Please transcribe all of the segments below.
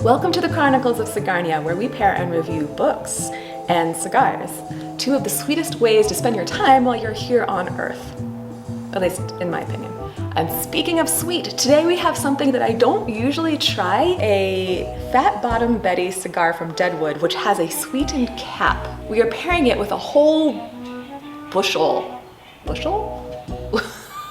Welcome to the Chronicles of Cigarnia, where we pair and review books and cigars, two of the sweetest ways to spend your time while you're here on Earth, at least in my opinion. And speaking of sweet, today we have something that I don't usually try, a Fat Bottom Betty cigar from Deadwood, which has a sweetened cap. We are pairing it with a whole bushel?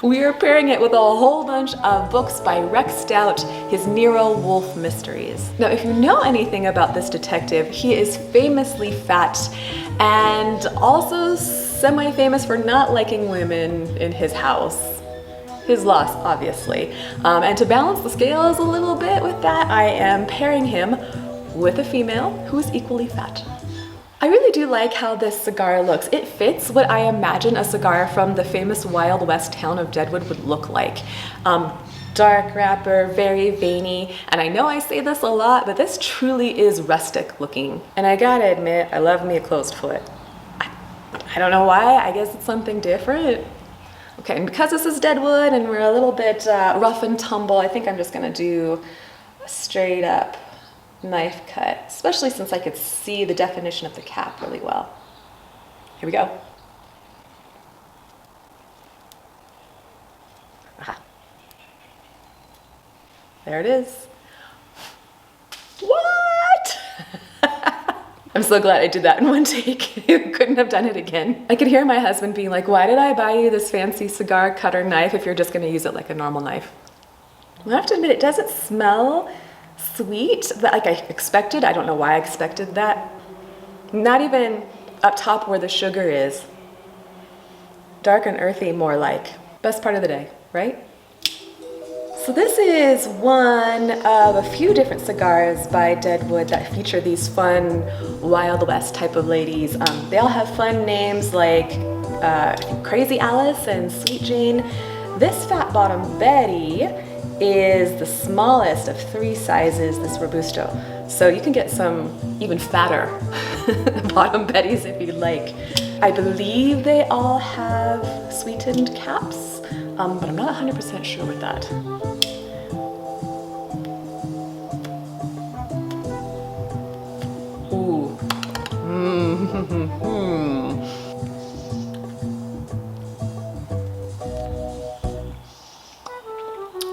We are pairing it with a whole bunch of books by Rex Stout, his Nero Wolfe mysteries. Now, if you know anything about this detective, he is famously fat and also semi-famous for not liking women in his house. His loss, obviously. And to balance the scales a little bit with that, I am pairing him with a female who is equally fat. I really do like how this cigar looks. It fits what I imagine a cigar from the famous Wild West town of Deadwood would look like. Dark wrapper, very veiny, and I know I say this a lot, but this truly is rustic looking. And I gotta admit, I love me a closed foot. I don't know why, I guess it's something different. Okay, and because this is Deadwood and we're a little bit rough and tumble, I think I'm just gonna do a straight up knife cut, especially since I could see the definition of the cap really well. Here we go. Aha. There it is. What? I'm so glad I did that in one take. You couldn't have done it again. I could hear my husband being like, why did I buy you this fancy cigar cutter knife if you're just gonna use it like a normal knife? I have to admit, it doesn't smell sweet, like I expected. I don't know why I expected that. Not even up top where the sugar is. Dark and earthy, more like. Best part of the day, right? So this is one of a few different cigars by Deadwood that feature these fun Wild West type of ladies. They all have fun names like Crazy Alice and Sweet Jane. This Fat Bottom Betty is the smallest of three sizes, this Robusto. So you can get some even fatter bottom betties if you'd like. I believe they all have sweetened caps, but I'm not 100% sure with that. Ooh.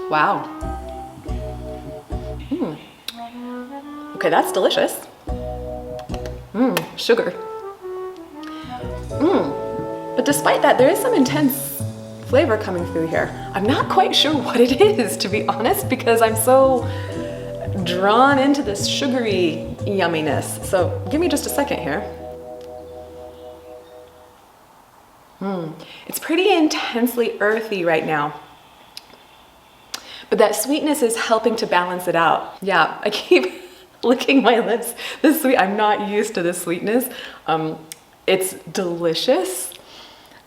Wow. Okay, that's delicious. Sugar. But despite that, there is some intense flavor coming through here. I'm not quite sure what it is, to be honest, because I'm so drawn into this sugary yumminess. So give me just a second here. It's pretty intensely earthy right now. But that sweetness is helping to balance it out. Yeah, I keep licking my lips. This sweet, I'm not used to this sweetness. It's delicious.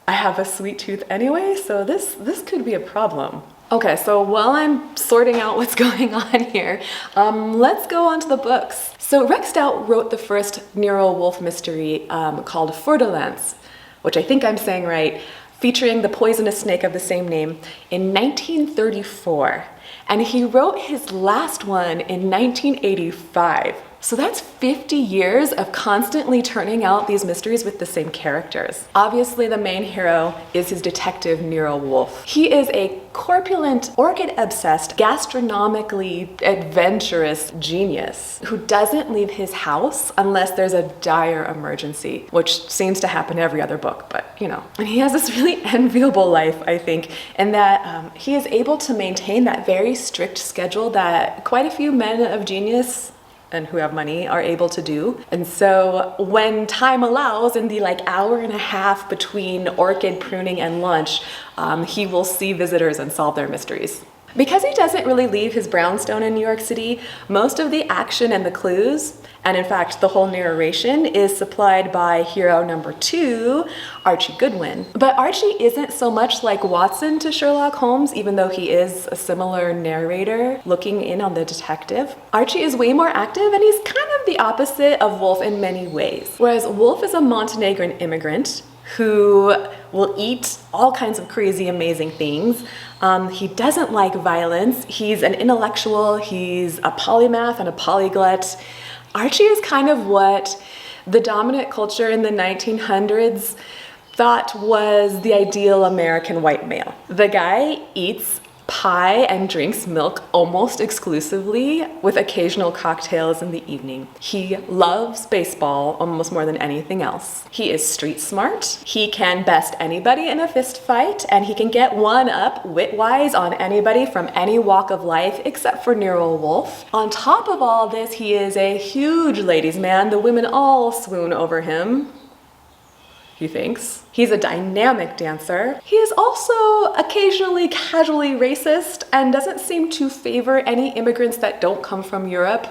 I have a sweet tooth anyway, so this could be a problem. Okay, so while I'm sorting out what's going on here, let's go on to the books. So Rex Stout wrote the first Nero Wolfe mystery called Ferdolence, which I think I'm saying right, featuring the poisonous snake of the same name in 1934. And he wrote his last one in 1985. So that's 50 years of constantly turning out these mysteries with the same characters. Obviously, the main hero is his detective, Nero Wolfe. He is a corpulent, orchid-obsessed, gastronomically adventurous genius who doesn't leave his house unless there's a dire emergency, which seems to happen every other book, but you know. And he has this really enviable life, I think, in that he is able to maintain that very strict schedule that quite a few men of genius and who have money are able to do. And so when time allows, in the hour and a half between orchid pruning and lunch, he will see visitors and solve their mysteries. Because he doesn't really leave his brownstone in New York City, most of the action and the clues, and in fact the whole narration, is supplied by hero number 2, Archie Goodwin. But Archie isn't so much like Watson to Sherlock Holmes, even though he is a similar narrator looking in on the detective. Archie is way more active, and he's kind of the opposite of Wolfe in many ways. Whereas Wolfe is a Montenegrin immigrant who will eat all kinds of crazy, amazing things. He doesn't like violence. He's an intellectual. He's a polymath and a polyglot. Archie is kind of what the dominant culture in the 1900s thought was the ideal American white male. The guy eats pie and drinks milk almost exclusively, with occasional cocktails in the evening. He loves baseball almost more than anything else. He is street smart. He can best anybody in a fist fight, and he can get one up wit-wise on anybody from any walk of life except for Nero Wolfe. On top of all this, he is a huge ladies' man. The women all swoon over him, he thinks. He's a dynamic dancer. He is also occasionally casually racist and doesn't seem to favor any immigrants that don't come from Europe.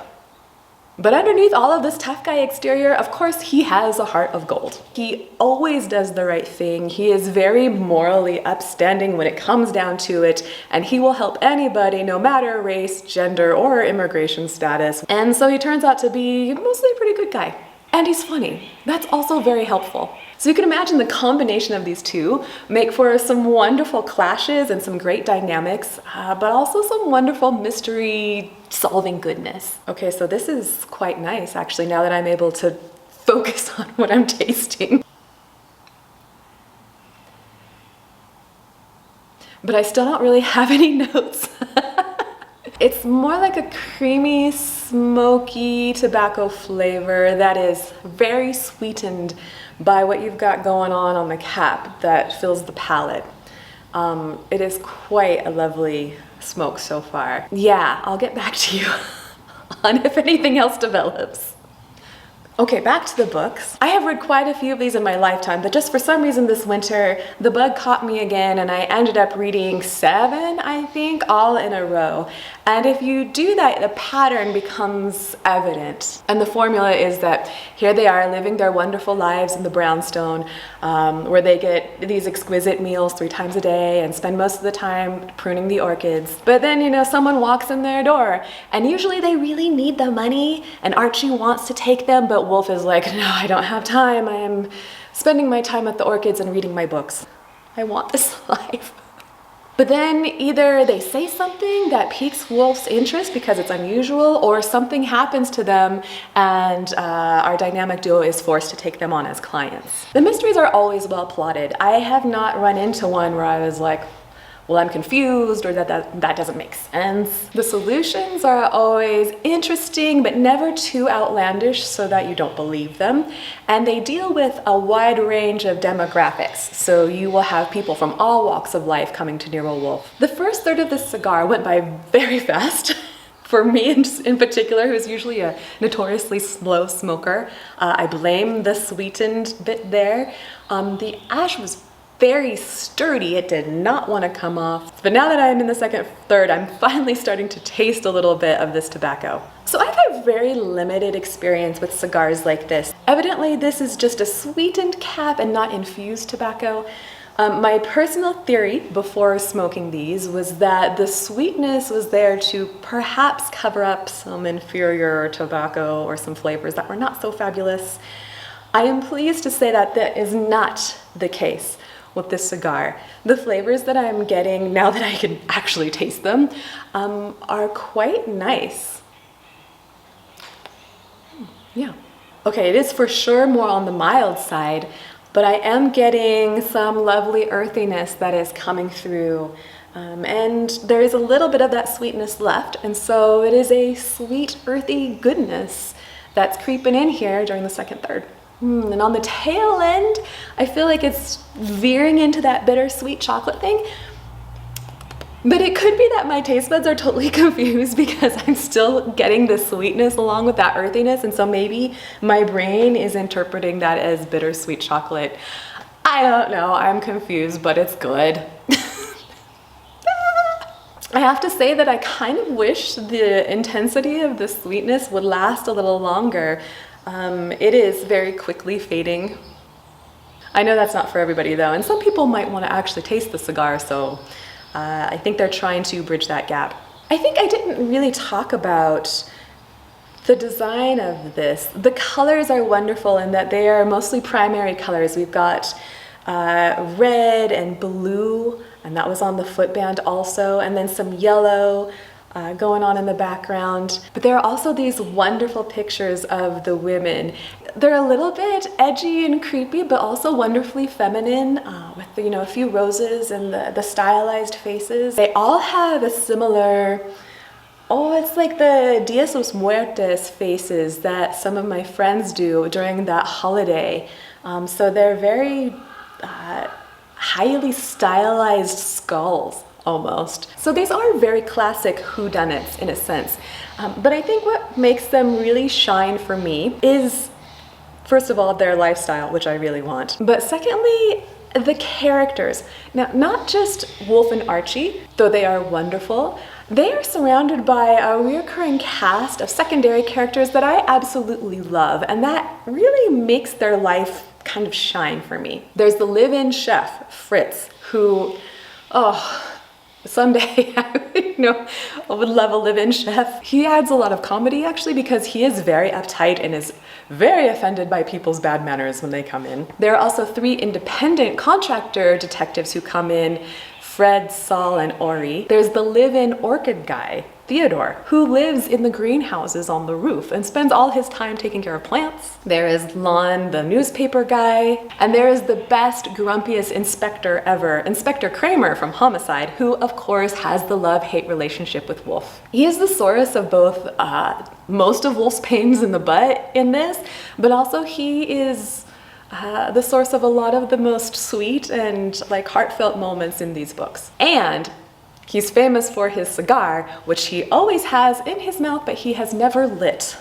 But underneath all of this tough guy exterior, of course, he has a heart of gold. He always does the right thing. He is very morally upstanding when it comes down to it, and he will help anybody, no matter race, gender, or immigration status. And so he turns out to be mostly a pretty good guy. And he's funny. That's also very helpful. So you can imagine the combination of these two make for some wonderful clashes and some great dynamics, but also some wonderful mystery solving goodness. Okay, so this is quite nice actually, now that I'm able to focus on what I'm tasting. But I still don't really have any notes. It's more like a creamy, smoky tobacco flavor that is very sweetened by what you've got going on the cap that fills the palate. It is quite a lovely smoke so far. Yeah, I'll get back to you on if anything else develops. Okay, back to the books. I have read quite a few of these in my lifetime, but just for some reason this winter, the bug caught me again and I ended up reading 7, I think, all in a row. And if you do that, the pattern becomes evident. And the formula is that here they are living their wonderful lives in the brownstone, where they get these exquisite meals 3 times a day and spend most of the time pruning the orchids. But then, you know, someone walks in their door and usually they really need the money and Archie wants to take them, but Wolfe is like, no, I don't have time. I am spending my time at the orchids and reading my books. I want this life. But then either they say something that piques Wolfe's interest because it's unusual, or something happens to them and our dynamic duo is forced to take them on as clients. The mysteries are always well plotted. I have not run into one where I was like, well, I'm confused, or that doesn't make sense. The solutions are always interesting, but never too outlandish so that you don't believe them. And they deal with a wide range of demographics. So you will have people from all walks of life coming to Nero Wolfe. The first third of this cigar went by very fast. For me in particular, who's usually a notoriously slow smoker, I blame the sweetened bit there. The ash was very sturdy. It did not want to come off. But now that I'm in the second third, I'm finally starting to taste a little bit of this tobacco. So I've had very limited experience with cigars like this. Evidently, this is just a sweetened cap and not infused tobacco. My personal theory before smoking these was that the sweetness was there to perhaps cover up some inferior tobacco or some flavors that were not so fabulous. I am pleased to say that that is not the case with this cigar. The flavors that I'm getting now that I can actually taste them are quite nice. Yeah. Okay, it is for sure more on the mild side, but I am getting some lovely earthiness that is coming through. And there is a little bit of that sweetness left, and so it is a sweet, earthy goodness that's creeping in here during the second third. And on the tail end, I feel like it's veering into that bittersweet chocolate thing. But it could be that my taste buds are totally confused because I'm still getting the sweetness along with that earthiness, and so maybe my brain is interpreting that as bittersweet chocolate. I don't know, I'm confused, but it's good. I have to say that I kind of wish the intensity of the sweetness would last a little longer. It is very quickly fading. I know that's not for everybody though, and some people might want to actually taste the cigar, so I think they're trying to bridge that gap. I think I didn't really talk about the design of this. The colors are wonderful in that they are mostly primary colors. We've got red and blue, and that was on the footband also, and then some yellow going on in the background. But there are also these wonderful pictures of the women. They're a little bit edgy and creepy, but also wonderfully feminine, with a few roses and the stylized faces. They all have a similar, it's like the Dia de los Muertos faces that some of my friends do during that holiday. So they're very highly stylized skulls, almost. So these are very classic whodunits in a sense. But I think what makes them really shine for me is, first of all, their lifestyle, which I really want. But secondly, the characters. Now, not just Wolfe and Archie, though they are wonderful, they are surrounded by a recurring cast of secondary characters that I absolutely love, and that really makes their life kind of shine for me. There's the live-in chef, Fritz, who, someday I would love a live-in chef. He adds a lot of comedy actually, because he is very uptight and is very offended by people's bad manners when they come in. There are also 3 independent contractor detectives who come in: Fred, Saul, and Ori. There's the live-in orchid guy, Theodore, who lives in the greenhouses on the roof and spends all his time taking care of plants. There is Lon, the newspaper guy. And there is the best, grumpiest inspector ever, Inspector Kramer from Homicide, who of course has the love-hate relationship with Wolfe. He is the source of both most of Wolfe's pains in the butt in this, but also he is the source of a lot of the most sweet and heartfelt moments in these books. And he's famous for his cigar, which he always has in his mouth, but he has never lit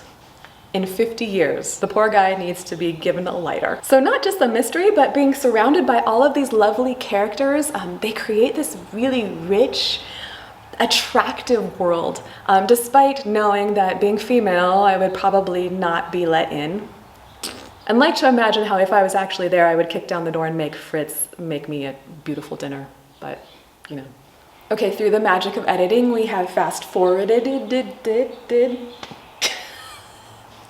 in 50 years. The poor guy needs to be given a lighter. So not just the mystery, but being surrounded by all of these lovely characters, they create this really rich, attractive world, despite knowing that being female, I would probably not be let in. I'd like to imagine how if I was actually there, I would kick down the door and make Fritz make me a beautiful dinner, but Okay, through the magic of editing, we have fast forwarded,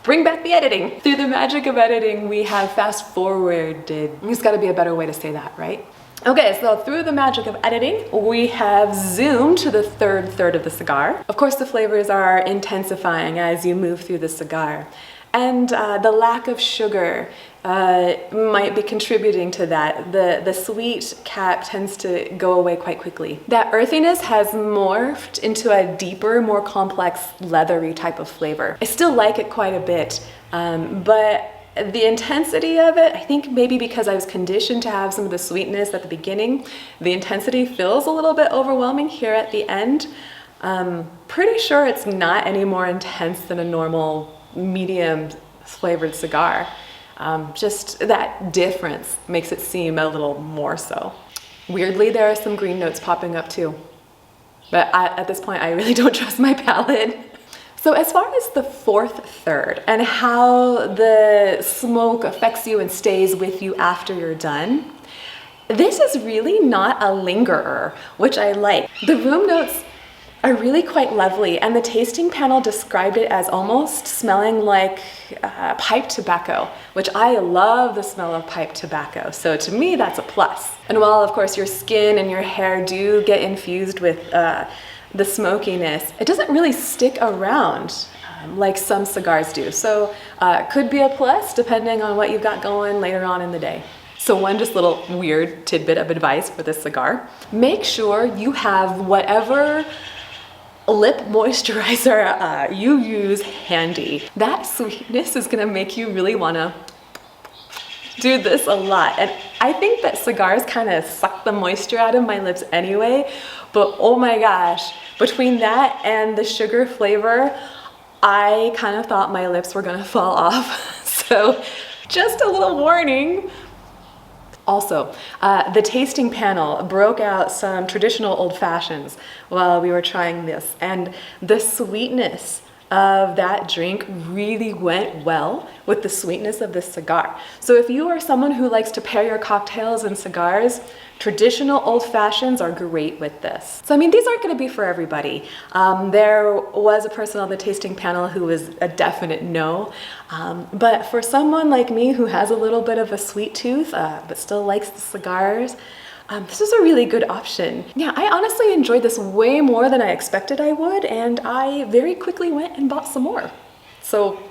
bring back the editing. Through the magic of editing, we have fast forwarded. There's gotta be a better way to say that, right? Okay, so through the magic of editing, we have zoomed to the third of the cigar. Of course, the flavors are intensifying as you move through the cigar. And the lack of sugar might be contributing to that. The sweet cap tends to go away quite quickly. That earthiness has morphed into a deeper, more complex, leathery type of flavor. I still like it quite a bit, but the intensity of it, I think maybe because I was conditioned to have some of the sweetness at the beginning, the intensity feels a little bit overwhelming here at the end. Pretty sure it's not any more intense than a normal medium flavored cigar. Just that difference makes it seem a little more so. Weirdly, there are some green notes popping up too. But at this point, I really don't trust my palate. So as far as the 4th third and how the smoke affects you and stays with you after you're done, this is really not a lingerer, which I like. The room notes are really quite lovely, and the tasting panel described it as almost smelling like pipe tobacco, which I love the smell of pipe tobacco. So to me, that's a plus. And while of course your skin and your hair do get infused with the smokiness, it doesn't really stick around like some cigars do. So could be a plus depending on what you've got going later on in the day. So one just little weird tidbit of advice for this cigar: make sure you have whatever lip moisturizer you use handy. That sweetness is gonna make you really wanna do this a lot. And I think that cigars kind of suck the moisture out of my lips anyway, but oh my gosh, between that and the sugar flavor, I kind of thought my lips were gonna fall off. So just a little warning. Also, the tasting panel broke out some traditional old fashions while we were trying this, and the sweetness of that drink really went well with the sweetness of this cigar. So if you are someone who likes to pair your cocktails and cigars, Traditional old fashions are great with this. So I mean, these aren't going to be for everybody. There was a person on the tasting panel who was a definite no, but for someone like me who has a little bit of a sweet tooth, but still likes the cigars, this is a really good option. Yeah, I honestly enjoyed this way more than I expected I would, and I very quickly went and bought some more. So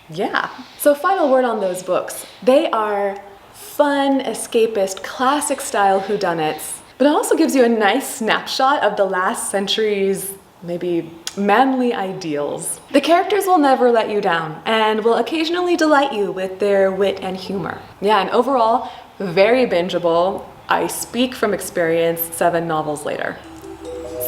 yeah. So final word on those books. They are fun, escapist, classic style whodunits, but it also gives you a nice snapshot of the last century's maybe manly ideals. The characters will never let you down and will occasionally delight you with their wit and humor. Yeah, and overall, very bingeable. I speak from experience 7 novels later.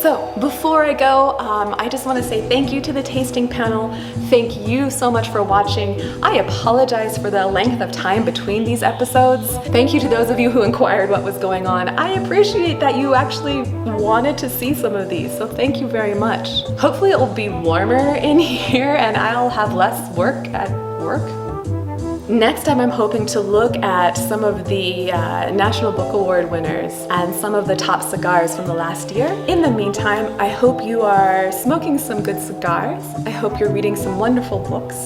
So before I go, I just want to say thank you to the tasting panel. Thank you so much for watching. I apologize for the length of time between these episodes. Thank you to those of you who inquired what was going on. I appreciate that you actually wanted to see some of these, so thank you very much. Hopefully it will be warmer in here and I'll have less work at work. Next time I'm hoping to look at some of the National Book Award winners and some of the top cigars from the last year. In the meantime, I hope you are smoking some good cigars. I hope you're reading some wonderful books.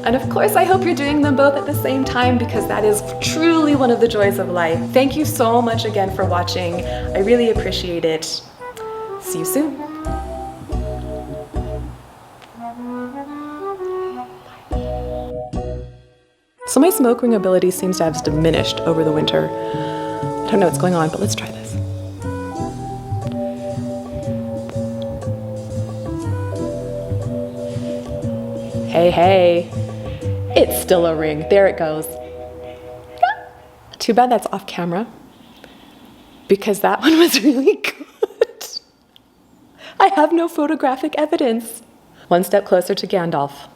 And of course, I hope you're doing them both at the same time because that is truly one of the joys of life. Thank you so much again for watching. I really appreciate it. See you soon. So my smoke ring ability seems to have diminished over the winter. I don't know what's going on, but let's try this. Hey, hey, it's still a ring. There it goes. Too bad that's off camera because that one was really good. I have no photographic evidence. One step closer to Gandalf.